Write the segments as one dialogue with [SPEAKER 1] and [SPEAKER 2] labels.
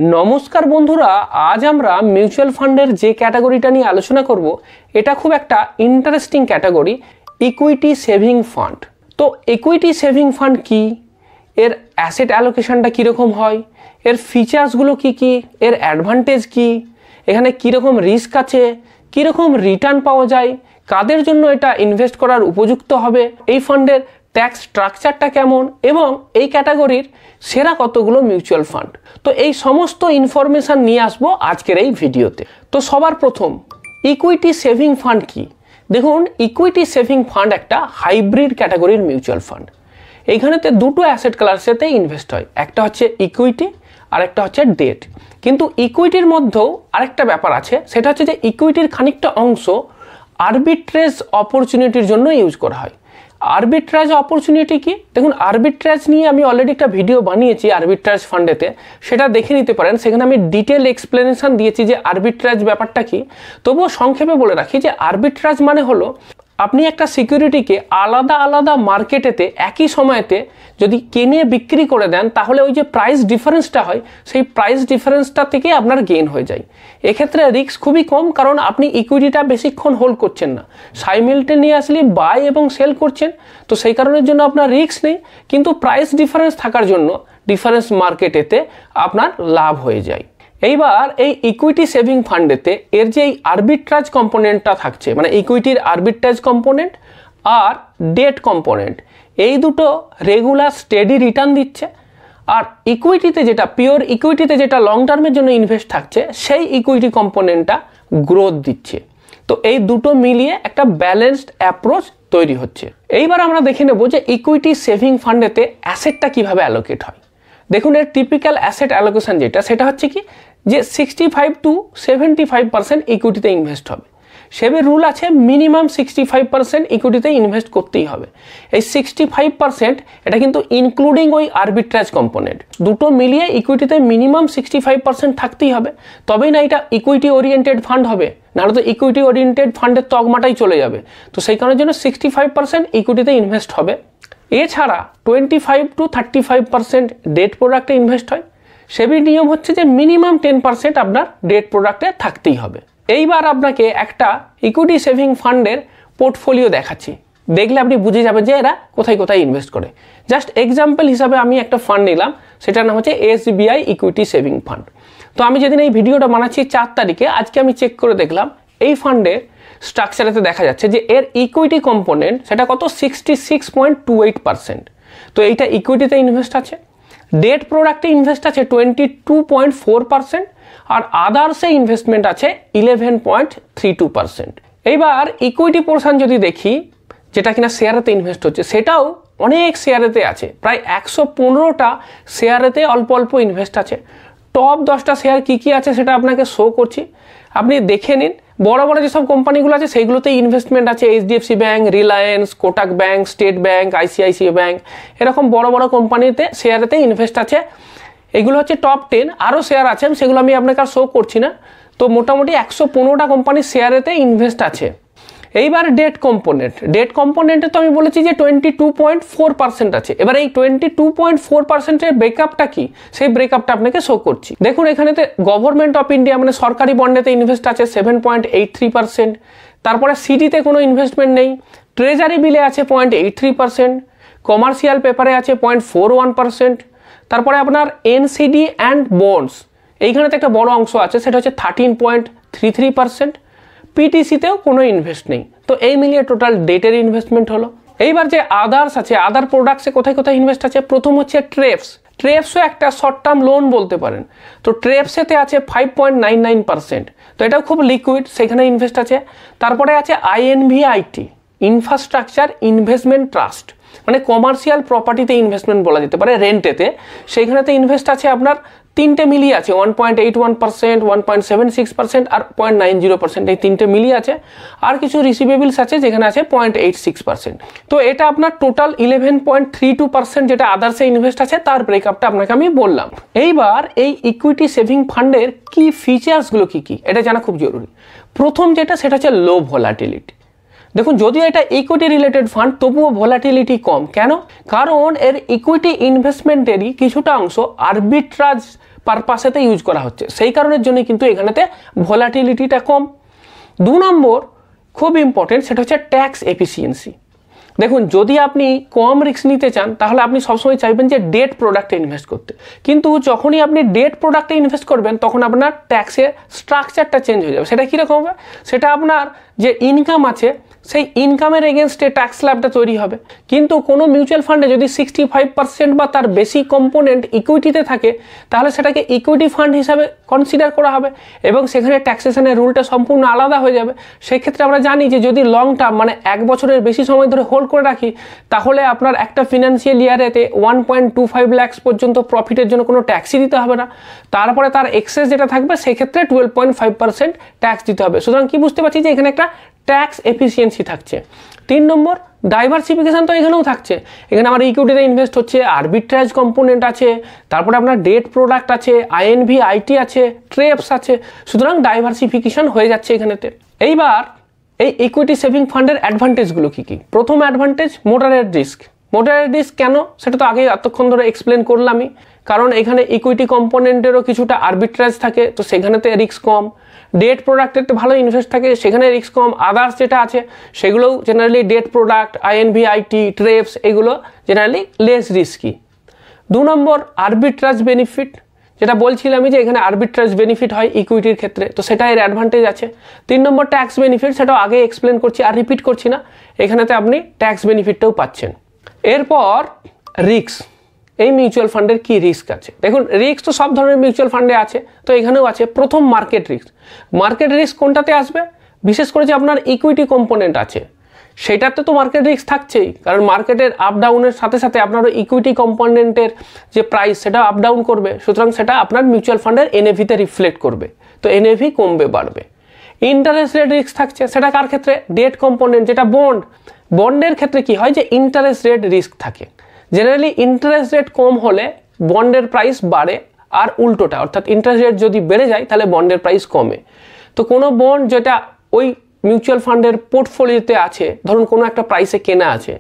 [SPEAKER 1] নমস্কার বন্ধুরা, আজ আমরা মিউচুয়াল ফান্ডের যে ক্যাটাগরিটা নিয়ে আলোচনা করব এটা খুব একটা interesting category, equity saving fund. তো ইকুইটি সেভিং ফান্ড কি, এর অ্যাসেট অ্যালোকেশনটা কীরকম হয়, এর ফিচার্সগুলো কি কি, এর অ্যাডভান্টেজ কি, এখানে কীরকম রিস্ক আছে, কীরকম রিটার্ন পাওয়া যায়, কাদের জন্য এটা ইনভেস্ট করার উপযুক্ত হবে, এই ফান্ডের ট্যাক্স স্ট্রাকচারটা কেমন এবং এই ক্যাটাগরির সেরা কতগুলো মিউচুয়াল ফান্ড। তো এই সমস্ত ইনফরমেশান নিয়ে আসবো আজকের এই ভিডিওতে। তো সবার প্রথম ইকুইটি সেভিং ফান্ড কি? দেখুন, ইকুইটি সেভিং ফান্ড একটা হাইব্রিড ক্যাটাগরির মিউচুয়াল ফান্ড। এইখানেতে দুটো অ্যাসেট ক্লাসেতে ইনভেস্ট হয়, একটা হচ্ছে ইকুইটি আর একটা হচ্ছে ডেট। কিন্তু ইকুইটির মধ্যেও আরেকটা ব্যাপার আছে, সেটা হচ্ছে যে ইকুইটির খানিকটা অংশ আরবিট্রেজ অপরচুনিটির জন্য ইউজ করা হয়। আরবিট্রাজ অপরচুনিটি কি? দেখুন, আরবিট্রাজ নিয়ে আমি অলরেডি একটা ভিডিও বানিয়েছি আরবিট্রাজ ফান্ডেতে, সেটা দেখে নিতে পারেন। সেখানে আমি ডিটেল এক্সপ্লেনেশন দিয়েছি যে আরবিট্রাজ ব্যাপারটা কি। তবুও সংক্ষেপে বলে রাখি যে আরবিট্রাজ মানে হলো আপনি একটা সিকিউরিটিকে আলাদা আলাদা মার্কেটেতে একই সময়তে যদি কিনে বিক্রি করে দেন, তাহলে ওই যে প্রাইস ডিফারেন্সটা হয়, সেই প্রাইস ডিফারেন্সটা থেকে আপনার গেইন হয়ে যায়। এক্ষেত্রে রিস্ক খুবই কম, কারণ আপনি ইকুইটিটা বেশিক্ষণ হোল্ড করছেন না, সাইমিলটেনিয়াসলি বাই এবং সেল করছেন। তো সেই কারণের জন্য আপনার রিস্ক নেই, কিন্তু প্রাইস ডিফারেন্স থাকার জন্য ডিফারেন্স মার্কেটেতে আপনার লাভ হয়ে যায়। এইবার এই ইকুইটি সেভিং ফান্ডেতে এর যে এই আরবিট্রাজ কম্পোনেন্টটা থাকছে, মানে ইকুইটির আরবিট্রাজ কম্পোনেন্ট আর ডেট কম্পোনেন্ট, এই দুটো রেগুলার স্টেডি রিটার্ন দিচ্ছে। আর ইকুইটিতে যেটা পিওর ইকুইটিতে যেটা লং টার্মের জন্য ইনভেস্ট থাকছে, সেই ইকুইটি কম্পোনেন্টটা গ্রোথ দিচ্ছে। তো এই দুটো মিলিয়ে একটা ব্যালেন্সড অ্যাপ্রোচ তৈরি হচ্ছে। এইবার আমরা দেখে নেব যে ইকুইটি সেভিং ফান্ডেতে অ্যাসেটটা কিভাবে অ্যালোকেট হয়। দেখুন, এর টিপিক্যাল অ্যাসেট অ্যালোকেশন যেটা, সেটা হচ্ছে কি যে 65 to 75% ইকুইটিতে ইনভেস্ট হবে। সেবের রুল আছে মিনিমাম 65% ইকুইটিতে ইনভেস্ট করতেই হবে। এই 65% এটা কিন্তু ইনক্লুডিং ওই আরবিট্রাজ কম্পোনেন্ট, দুটো মিলিয়ে ইকুইটিতে মিনিমাম 65% থাকতেই হবে, তবেই না এটা ইকুইটি ওরিয়েন্টেড ফান্ড হবে। নাহলে তো ইকুইটি ওরিয়েন্টেড ফান্ডের তকমাটাই চলে যাবে। তো সেই কারণের জন্য 65% ইকুইটিতে ইনভেস্ট হবে। এছাড়া 25 to 35% ডেট প্রোডাক্টে ইনভেস্ট হয়। সেবির নিয়ম হচ্ছে যে মিনিমাম 10% আপনার ডেট প্রোডাক্টে থাকতেই হবে। এইবার আপনাকে একটা ইকুইটি সেভিং ফান্ডের পোর্টফোলিও দেখাচ্ছি, দেখলে আপনি বুঝে যাবেন যে এরা কোথায় কোথায় ইনভেস্ট করে। জাস্ট এক্সাম্পল হিসাবে আমি একটা ফান্ড নিলাম, সেটার নাম হচ্ছে SBI ইকুইটি সেভিং ফান্ড। তো আমি যেদিন এই ভিডিওটা বানাচ্ছি 4 তারিখে, আজকে আমি চেক করে দেখলাম এই ফান্ডের স্ট্রাকচারেতে দেখা যাচ্ছে যে এর ইকুইটি কম্পোনেন্ট সেটা কত 66.28%। তো এইটা ইকুইটিতে ইনভেস্ট আছে। ডেট প্রোডাক্টে ইনভেস্ট আছে 22.4%, আর আদার্সে ইনভেস্টমেন্ট আছে 11.32%। এইবার ইকুইটি পোর্শন যদি দেখি, যেটা কিনা শেয়ারেতে ইনভেস্ট হচ্ছে, সেটাও অনেক শেয়ারেতে আছে, প্রায় 115টা শেয়ারেতে অল্প অল্প ইনভেস্ট আছে। টপ 10টা শেয়ার কী কী আছে সেটা আপনাকে শো করছি, আপনি দেখে নিন। বড় বড় যেসব কোম্পানিগুলো আছে সেইগুলোতে ইনভেস্টমেন্ট আছে, HDFC bank, Reliance, Kotak bank, state bank, ICICI bank, এরকম বড় বড় কোম্পানিতে শেয়ারেতে ইনভেস্ট আছে। এগুলো হচ্ছে টপ 10। আরও শেয়ার আছে, সেগুলো আমি আপনাকে আর শো করছি না। তো মোটামুটি 115টা কোম্পানির শেয়ারেতে ইনভেস্ট আছে। এইবার ডেট কম্পোনেন্টে তো আমি বলেছি যে 22.4% আছে। এবার এই 22.4%-এর ব্রেকআপটা কি, সেই ব্রেকআপটা আপনাকে শো করছি। দেখুন, এখানেতে গভর্নমেন্ট অফ ইন্ডিয়া মানে সরকারি বন্ডেতে ইনভেস্ট আছে 7.83%। তারপরে সিডিতে কোনো ইনভেস্টমেন্ট নেই। ট্রেজারি বিলে আছে 0.83%, কমার্শিয়াল পেপারে আছে 0.41%। তারপরে আপনার NCD অ্যান্ড বন্ডস, এইখানেতে একটা বড় অংশ আছে, সেটা হচ্ছে 13.33%। PTCতেও কোনো ইনভেস্ট নেই। তো এই মিলিয়ে টোটাল ডেটের ইনভেস্টমেন্ট হলো। এইবার যে আদার্স আছে, আদার প্রোডাক্টসে কোথায় কোথায় ইনভেস্ট আছে, প্রথম হচ্ছে ট্রেপসও একটা শর্ট টার্ম লোন বলতে পারেন। তো ট্রেপসেতে আছে 5.99%। তো এটাও খুব লিকুইড, সেখানে ইনভেস্ট আছে। তারপরে আছে INVIT, ইনফ্রাস্ট্রাকচার ইনভেস্টমেন্ট ট্রাস্ট, মানে কমার্শিয়াল প্রপার্টিতে ইনভেস্টমেন্ট বলা যেতে পারে, রেন্টেতে। সেইখানেতে ইনভেস্ট আছে আপনার 3টে মিলিয়ে আছে 1.81%, 1.76% আর 0.90%, এই 3টে মিলিয়ে আছে। আর কিছু রিসিভেবলস আছে যেখানে আছে 0.86%। তো এটা আপনার টোটাল 11.32% যেটা আদার্সে ইনভেস্ট আছে, তার ব্রেকআপটা আপনাকে আমি বললাম। এইবার এই ইকুইটি সেভিং ফান্ডের কি ফিচার্সগুলো কি কি, এটা জানা খুব জরুরি। প্রথম যেটা, সেটা হচ্ছে লো ভোলাটিলিটি। দেখুন, যদিও এটা ইকুইটি রিলেটেড ফান্ড, তবুও ভোলাটিলিটি কম। কেন? কারণ এর ইকুইটি ইনভেস্টমেন্টেরই কিছুটা অংশ আরবিট্রাজ পারপাসেতে ইউজ করা হচ্ছে, সেই কারণের জন্য কিন্তু এখানেতে ভোলাটিলিটিটা কম। 2 নম্বর খুব ইম্পর্টেন্ট, সেটা হচ্ছে ট্যাক্স এফিসিয়েন্সি। দেখুন, যদি আপনি কম রিস্ক নিতে চান তাহলে আপনি সবসময় চাইবেন যে ডেট প্রোডাক্টে ইনভেস্ট করতে, কিন্তু যখনই আপনি ডেট প্রোডাক্টে ইনভেস্ট করবেন তখন আপনার ট্যাক্সের স্ট্রাকচারটা চেঞ্জ হয়ে যাবে। সেটা কীরকম হবে? সেটা আপনার যে ইনকাম আছে সেই ইনকামের এগেনস্টে ট্যাক্স স্ল্যাবটা তৈরি হবে। কিন্তু কোনো মিউচুয়াল ফান্ডে যদি 65% বা তার বেশি কম্পোনেন্ট ইকুইটিতে থাকে তাহলে সেটাকে ইকুইটি ফান্ড হিসাবে কনসিডার করা হবে এবং সেখানে ট্যাক্সেশনের রুলটা সম্পূর্ণ আলাদা হয়ে যাবে। সেক্ষেত্রে আমরা জানি যে যদি লং টার্ম মানে 1 বছরের বেশি সময় ধরে হোল্ড করে রাখি তাহলে আপনার একটা ফিনান্সিয়াল ইয়ারেতে 1.25 লাখ পর্যন্ত প্রফিটের জন্য কোনো ট্যাক্সই দিতে হবে না। তারপরে তার এক্সেস যেটা থাকবে সেক্ষেত্রে 12.5% ট্যাক্স দিতে হবে। সুতরাং কি বুঝতে পারছি যে এখানে একটা ট্যাক্স এফিসিয়েন্সি থাকছে। 3 নম্বর ডাইভার্সিফিকেশন তো এখানেও থাকছে। এখানে আমার ইকুইটিতে ইনভেস্ট হচ্ছে, আরবিট্রাজ কম্পোনেন্ট আছে, তারপরে আপনার ডেট প্রোডাক্ট আছে, আইএনভি আইটি আছে, ট্রেপস আছে। সুতরাং ডাইভার্সিফিকেশন হয়ে যাচ্ছে এখানেতে। এইবার এই ইকুইটি সেভিং ফান্ডের অ্যাডভান্টেজগুলো কী কী? প্রথম advantage moderate risk. Moderate risk কেন সেটা তো আগেই এতক্ষণ ধরে এক্সপ্লেন করলামই, কারণ এখানে ইকুইটি কম্পোনেন্টেরও কিছুটা আরবিট্রাজ থাকে তো সেখানেতে রিস্ক কম। ডেট প্রোডাক্টের ভালো ইনভেস্ট থাকে সেখানে রিস্ক কম। আদার্স যেটা আছে সেগুলোও জেনারেলি ডেট প্রোডাক্ট, আইএনভি আইটি, ট্রেপস এগুলো জেনারেলি লেস রিস্কি। 2 নম্বর আরবিট্রাজ বেনিফিট, যেটা বলছিলামই যে এখানে আরবিট্রাজ বেনিফিট হয় ইকুইটির ক্ষেত্রে, তো সেটা এর অ্যাডভান্টেজ আছে। 3 নম্বর ট্যাক্স বেনিফিট, সেটাও আগে এক্সপ্লেন করছি আর রিপিট করছি না, এখানেতে আপনি ট্যাক্স বেনিফিটটাও পাচ্ছেন। এরপর রিস্ক, এই মিউচুয়াল ফান্ডের কি রিস্ক আছে? দেখুন, রিস্ক তো সব ধরনের মিউচুয়াল ফান্ডে আছে, তো এখানেও আছে। প্রথম মার্কেট রিস্ক। মার্কেট রিস্ক কোনটাতে আসবে? বিশেষ করে যে আপনার ইকুইটি কম্পোনেন্ট আছে সেটাতে তো মার্কেট রিস্ক থাকছেই, কারণ মার্কেটের আপ ডাউনের সাথে সাথে আপনার ইকুইটি কম্পোনেন্টের যে প্রাইস সেটা আপ ডাউন করবে, সুতরাং সেটা আপনার মিউচুয়াল ফান্ডের এনএভিতে রিফ্লেক্ট করবে, তো এনএভি কমবে বাড়বে। ইন্টারেস্ট রেট রিস্ক থাকছে, সেটা কার ক্ষেত্রে? ডেট কম্পোনেন্ট যেটা বন্ড। বন্ডের ক্ষেত্রে কি হয় যে ইন্টারেস্ট রেট রিস্ক থাকে। জেনারেলি ইন্টারেস্ট রেট কম হলে বন্ডের প্রাইস বাড়ে, আর উল্টোটা, অর্থাৎ ইন্টারেস্ট রেট যদি বেড়ে যায় তাহলে বন্ডের প্রাইস কমে। তো কোনো বন্ড যেটা ওই মিউচুয়াল ফান্ডের পোর্টফোলিওতে আছে, ধরুন কোনো একটা প্রাইসে কেনা আছে,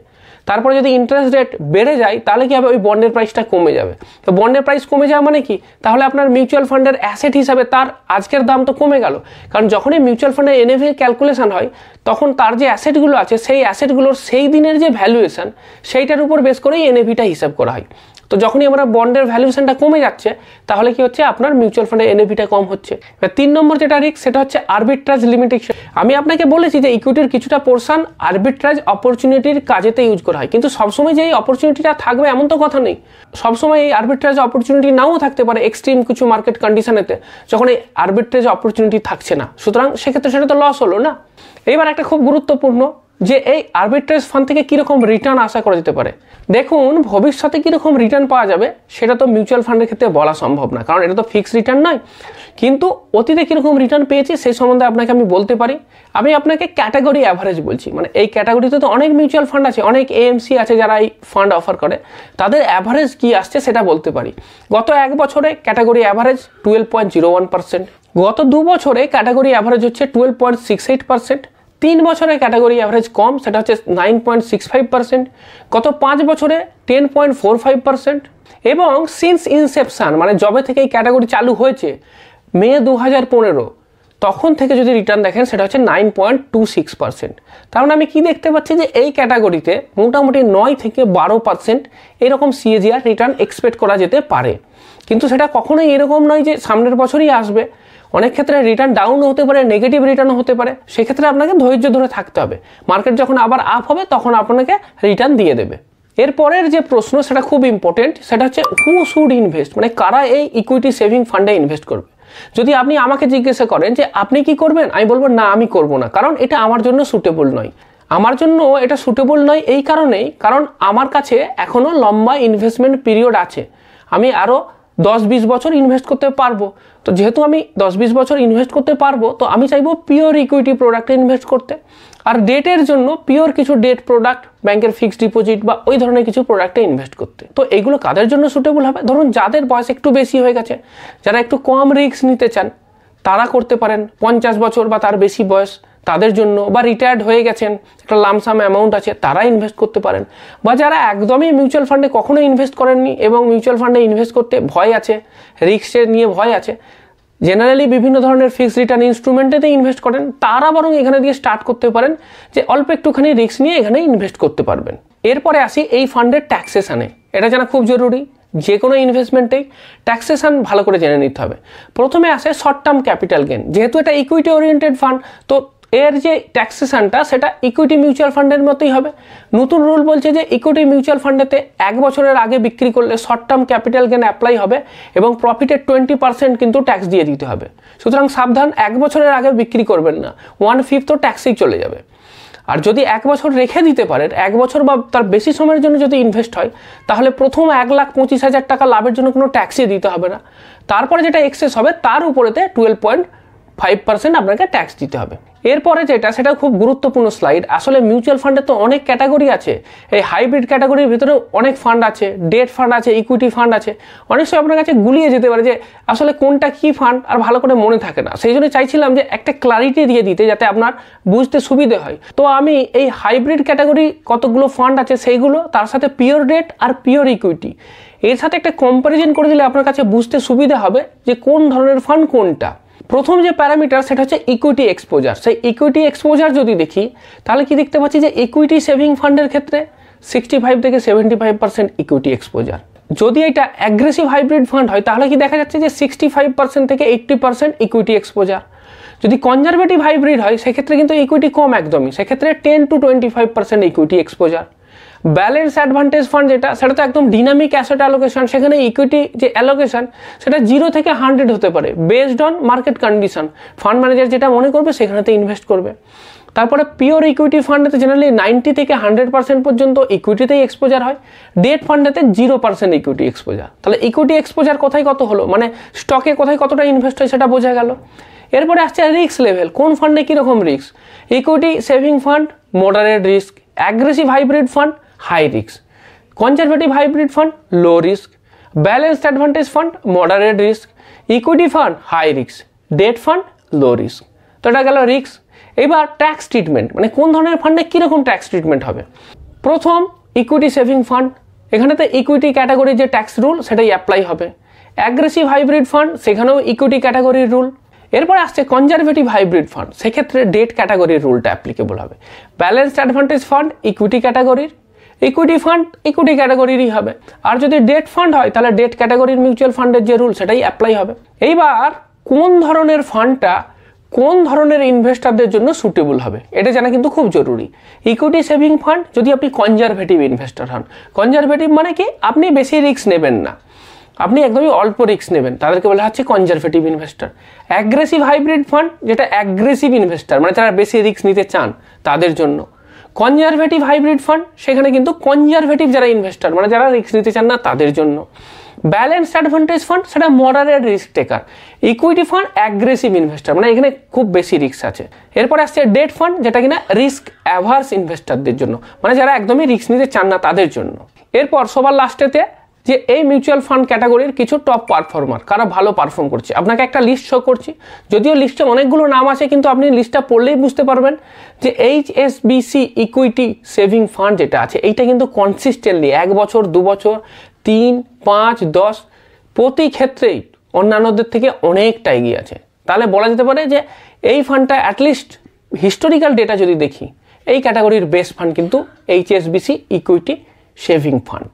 [SPEAKER 1] তারপরে যদি ইন্টারেস্ট রেট বেড়ে যায় তাহলে কি হবে? ওই বন্ডের প্রাইসটা কমে যাবে। তো বন্ডের প্রাইস কমে যাওয়া মানে কি? তাহলে আপনার মিউচুয়াল ফান্ডের অ্যাসেট হিসাবে তার আজকের দাম তো কমে গেল, কারণ যখনই মিউচুয়াল ফান্ডের এনএভি ক্যালকুলেশন হয় তখন তার যে অ্যাসেটগুলো আছে সেই অ্যাসেটগুলোর সেই দিনের যে ভ্যালুয়েশন সেইটার উপর বেস করেই এনএভিটা হিসাব করা হয়। তো যখনই আমরা বন্ডের ভ্যালুয়েশনটা কমে যাচ্ছে তাহলে কি হচ্ছে? আপনার মিউচুয়াল ফান্ডের এনএভিটা কম হচ্ছে। 3 নম্বর যেটা রিস্ক সেটা হচ্ছে আরবিট্রাজ লিমিটেশন। আমি আপনাকে বলেছি যে ইকুইটির কিছুটা পোর্শন আরবিট্রাজ অপরচুনিটির কাজেতে ইউজ করা হয়, কিন্তু সবসময় যে এই অপরচুনিটিটা থাকবে এমন তো কথা নেই। সবসময় এই আরবিট্রাজ অপরচুনিটি নাও থাকতে পারে এক্সট্রিম কিছু মার্কেট কন্ডিশনেতে, যখন এই আরবিট্রাজ অপরচুনিটি থাকছে না, সুতরাং সেক্ষেত্রে সেটা তো লস হলো না। এইবার একটা খুব গুরুত্বপূর্ণ যে এই আরবিট্রেজ ফান্ড থেকে কীরকম রিটার্ন আশা করা যেতে পারে। দেখুন, ভবিষ্যতে কীরকম রিটার্ন পাওয়া যাবে সেটা তো মিউচুয়াল ফান্ডের ক্ষেত্রে বলা সম্ভব না, কারণ এটা তো ফিক্সড রিটার্ন নয়। কিন্তু অতীতে কীরকম রিটার্ন পেয়েছি সেই সম্বন্ধে আপনাকে আমি বলতে পারি। আমি আপনাকে ক্যাটাগরি অ্যাভারেজ বলছি, মানে এই ক্যাটাগরিতে তো অনেক মিউচুয়াল ফান্ড আছে, অনেক এএমসি আছে যারা এই ফান্ড অফার করে, তাদের অ্যাভারেজ কী আসছে সেটা বলতে পারি। গত 1 বছরে ক্যাটাগরি অ্যাভারেজ 12.01%, গত 2 বছরে ক্যাটাগরি অ্যাভারেজ হচ্ছে 12.68%, 3 বছরে ক্যাটাগরি অ্যাভারেজ কম, সেটা হচ্ছে 9.65%, গত 5 বছরে 10.45%, এবং সিন্স ইনসেপশন মানে যবে থেকে এই ক্যাটাগরি চালু হয়েছে মে 2015 তখন থেকে যদি রিটার্ন দেখেন সেটা হচ্ছে 9.26%। তার মানে আমি কি দেখতে পাচ্ছি যে এই ক্যাটাগরিতে মোটামুটি 9 থেকে 12% এরকম সিএজিআর রিটার্ন এক্সপেক্ট করা যেতে পারে। কিন্তু সেটা কখনোই এরকম নয় যে সামনের বছরই আসবে, অনেক ক্ষেত্রে রিটার্ন ডাউন হতে পারে, নেগেটিভ রিটার্ন হতে পারে, সেক্ষেত্রে আপনাকে ধৈর্য ধরে থাকতে হবে। মার্কেট যখন আবার আপ হবে তখন আপনাকে রিটার্ন দিয়ে দেবে। এরপরের যে প্রশ্ন সেটা খুব ইম্পর্টেন্ট, সেটা হচ্ছে হু শুড ইনভেস্ট, মানে কারা এই ইকুইটি সেভিং ফান্ডে ইনভেস্ট করবে। যদি আপনি আমাকে জিজ্ঞাসা করেন যে আপনি কি করবেন, আমি বলবো না আমি করব না, কারণ এটা আমার জন্য সুটেবল নয়। আমার জন্য এটা সুটেবল নয় এই কারণেই, কারণ আমার কাছে এখনও লম্বা ইনভেস্টমেন্ট পিরিয়ড আছে, আমি আরও 10-20 বছর ইনভেস্ট করতে পারবো। তো যেহেতু আমি 10-20 বছর ইনভেস্ট করতে পারবো তো আমি চাইবো পিওর ইকুইটি প্রোডাক্টে ইনভেস্ট করতে, আর ডেটের জন্য পিওর কিছু ডেট প্রোডাক্ট, ব্যাংকের ফিক্সড ডিপোজিট বা ওই ধরনের কিছু প্রোডাক্টে ইনভেস্ট করতে। তো এগুলো কাদের জন্য সুটেবল হবে? ধরুন যাদের বয়স একটু বেশি হয়ে গেছে, যারা একটু কম রিস্ক নিতে চান তারা করতে পারেন, 50 বছর বা তার বেশি বয়স তাদের জন্য, বা রিটায়ার্ড হয়ে গেছেন একটা লামসাম অ্যামাউন্ট আছে তারা ইনভেস্ট করতে পারেন, বা যারা একদমই মিউচুয়াল ফান্ডে কখনো ইনভেস্ট করেননি এবং মিউচুয়াল ফান্ডে ইনভেস্ট করতে ভয় আছে, রিস্কের নিয়ে ভয় আছে, জেনারেলি বিভিন্ন ধরনের ফিক্সড রিটার্ন ইনস্ট্রুমেন্টেতে ইনভেস্ট করেন, তারা বরং এখানে দিয়ে স্টার্ট করতে পারেন যে অল্প একটুখানি রিস্ক নিয়ে এখানে ইনভেস্ট করতে পারবেন। এরপরে আসি এই ফান্ডের ট্যাক্সেশনে। এটা জানা খুব জরুরি, যে কোনো ইনভেস্টমেন্টেই ট্যাক্সেশন ভালো করে জেনে নিতে হবে। প্রথমে আসে শর্ট টার্ম ক্যাপিটাল গেন। যেহেতু এটা ইকুইটি ওরিয়েন্টেড ফান্ড, তো এর যে ট্যাক্সেশনটা সেটা ইকুইটি মিউচুয়াল ফান্ডের মতোই হবে। নতুন রুল বলছে যে ইকুইটি মিউচুয়াল ফান্ডেতে 1 বছরের আগে বিক্রি করলে short term capital gain apply হবে এবং প্রফিটের 20% কিন্তু ট্যাক্স দিয়ে দিতে হবে। সুতরাং সাবধান, 1 বছরের আগে বিক্রি করবেন না, 1/5 তো ট্যাক্সেই চলে যাবে। আর যদি 1 বছর রেখে দিতে পারেন, 1 বছর বা তার বেশি সময়ের জন্য যদি ইনভেস্ট হয়, তাহলে প্রথম 1,25,000 টাকা লাভের জন্য কোনো ট্যাক্সই দিতে হবে না। তারপরে যেটা এক্সেস হবে তার উপরেতে 12.5% আপনাকে ট্যাক্স দিতে হবে। এরপরে যেটা, সেটা খুব গুরুত্বপূর্ণ স্লাইড। আসলে মিউচুয়াল ফান্ডে তো অনেক ক্যাটাগরি আছে, এই হাইব্রিড ক্যাটাগরির ভিতরে অনেক ফান্ড আছে, ডেট ফান্ড আছে, ইকুইটি ফান্ড আছে। অনেক সময় আপনার কাছে গুলিয়ে যেতে পারে যে আসলে কোনটা কি ফান্ড আর ভালো করে মনে থাকে না। সেই জন্য চাইছিলাম যে একটা ক্লারিটি দিয়ে দিতে, যাতে আপনার বুঝতে সুবিধে হয়। তো আমি এই হাইব্রিড ক্যাটাগরি কতগুলো ফান্ড আছে সেইগুলো, তার সাথে পিওর ডেট আর পিওর ইকুইটি, এর সাথে একটা কম্প্যারিজন করে দিলে আপনার কাছে বুঝতে সুবিধা হবে যে কোন ধরনের ফান্ড কোনটা। প্রথম যে প্যারামিটার সেটা হচ্ছে ইকুইটি এক্সপোজার। সেই ইকুইটি এক্সপোজার যদি দেখি, তাহলে কি দেখতে পাচ্ছি যে ইকুইটি সেভিং ফান্ডের ক্ষেত্রে 65 থেকে 75% ইকুইটি এক্সপোজার। যদি এটা অ্যাগ্রেসিভ হাইব্রিড ফান্ড হয়, তাহলে কি দেখা যাচ্ছে যে 65% থেকে 80% ইকুইটি এক্সপোজার। যদি কনজারভেটিভ হাইব্রিড হয়, সেক্ষেত্রে কিন্তু ইকুইটি কম একদমই, সেক্ষেত্রে 10 to 25% equity exposure. Balance advantage fund যেটা, সেটা তো একদম ডিনামিক অ্যাসেট অ্যালোকেশন। সেখানে ইকুইটি যে অ্যালোকেশন সেটা 0 থেকে 100 হতে পারে, based on market condition. Fund manager যেটা মনে করবে সেখানেতে ইনভেস্ট করবে। তারপরে পিওর ইকুইটি ফান্ডেতে জেনারেলি 90 থেকে 100% পর্যন্ত ইকুইটিতেই এক্সপোজার হয়। ডেট ফান্ডেতে 0% ইকুইটি এক্সপোজার। তাহলে ইকুইটি এক্সপোজার কোথায় কত হলো, মানে স্টকে কোথায় কতটা ইনভেস্ট হয় সেটা বোঝা গেল। এরপরে আসছে রিস্ক লেভেল, কোন ফান্ডে কীরকম risk. Equity saving fund moderate risk, aggressive hybrid fund high risk, conservative hybrid fund low risk, balanced advantage fund moderate risk, equity fund high risk, debt fund low risk. তো এটা গেল risk. এবার tax treatment, মানে কোন ধরনের ফান্ডে কীরকম tax treatment হবে। প্রথম ইকুইটি সেভিং ফান্ড, এখানেতে ইকুইটি ক্যাটাগরির যে ট্যাক্স রুল সেটাই অ্যাপ্লাই হবে। অ্যাগ্রেসিভ হাইব্রিড ফান্ড, সেখানেও ইকুইটি ক্যাটাগরির রুল। এরপরে আসছে কনজারভেটিভ হাইব্রিড ফান্ড, সেক্ষেত্রে ডেট ক্যাটাগরির রুলটা অ্যাপ্লিকেবল হবে। ব্যালেন্সড অ্যাডভান্টেজ ফান্ড ইকুইটি ক্যাটাগরির, ইকুইটি ফান্ড ইকুইটি ক্যাটাগরিরই হবে। আর যদি ডেট ফান্ড হয়, তাহলে ডেট ক্যাটাগরির মিউচুয়াল ফান্ডের যে রুল সেটাই অ্যাপ্লাই হবে। এইবার কোন ধরনের ফান্ডটা কোন ধরনের ইনভেস্টারদের জন্য সুটেবল হবে, এটা জানা কিন্তু খুব জরুরি। ইকুইটি সেভিং ফান্ড যদি আপনি কনজারভেটিভ ইনভেস্টার হন, কনজারভেটিভ মানে কি, আপনি বেশি রিস্ক নেবেন না, আপনি একদমই অল্প রিস্ক নেবেন, তাদেরকে বলা হচ্ছে conservative investor. Aggressive hybrid fund, যেটা অ্যাগ্রেসিভ ইনভেস্টার, মানে যারা বেশি রিস্ক নিতে চান তাদের জন্য। কনজারভেটিভ হাইব্রিড ফান্ড, সেখানে কিন্তু কনজারভেটিভ যারা ইনভেস্টার, মানে যারা রিস্ক নিতে চান না তাদের জন্য। ব্যালেন্সড অ্যাডভান্টেজ ফান্ড, সেটা মডারেট রিস্ক টেকার। ইকুইটি ফান্ড অ্যাগ্রেসিভ ইনভেস্টার, মানে এখানে খুব বেশি রিস্ক আছে। এরপর আসছে ডেট ফান্ড, যেটা কিনা রিস্ক অ্যাভার্স ইনভেস্টারদের জন্য, মানে যারা একদমই রিস্ক নিতে চান না তাদের জন্য। এরপর সবার লাস্টেতে যে এই মিউচুয়াল ফান্ড ক্যাটাগরির কিছু টপ পারফর্মার, কারা ভালো পারফর্ম করছে, আপনাকে একটা লিস্ট শো করছি। যদিও লিস্টে অনেকগুলো নাম আছে, কিন্তু আপনি লিস্টটা পড়লেই বুঝতে পারবেন যে HSBC ইকুইটি সেভিং ফান্ড যেটা আছে, এইটা কিন্তু কনসিস্টেন্টলি 1 বছর 2 বছর 3, 5, 10 প্রতি ক্ষেত্রেই অন্যান্যদের থেকে অনেকটা এগিয়ে আছে। তাহলে বলা যেতে পারে যে এই ফান্ডটা অ্যাটলিস্ট হিস্টোরিক্যাল ডেটা যদি দেখি, এই ক্যাটাগরির বেস্ট ফান্ড কিন্তু HSBC ইকুইটি সেভিং ফান্ড।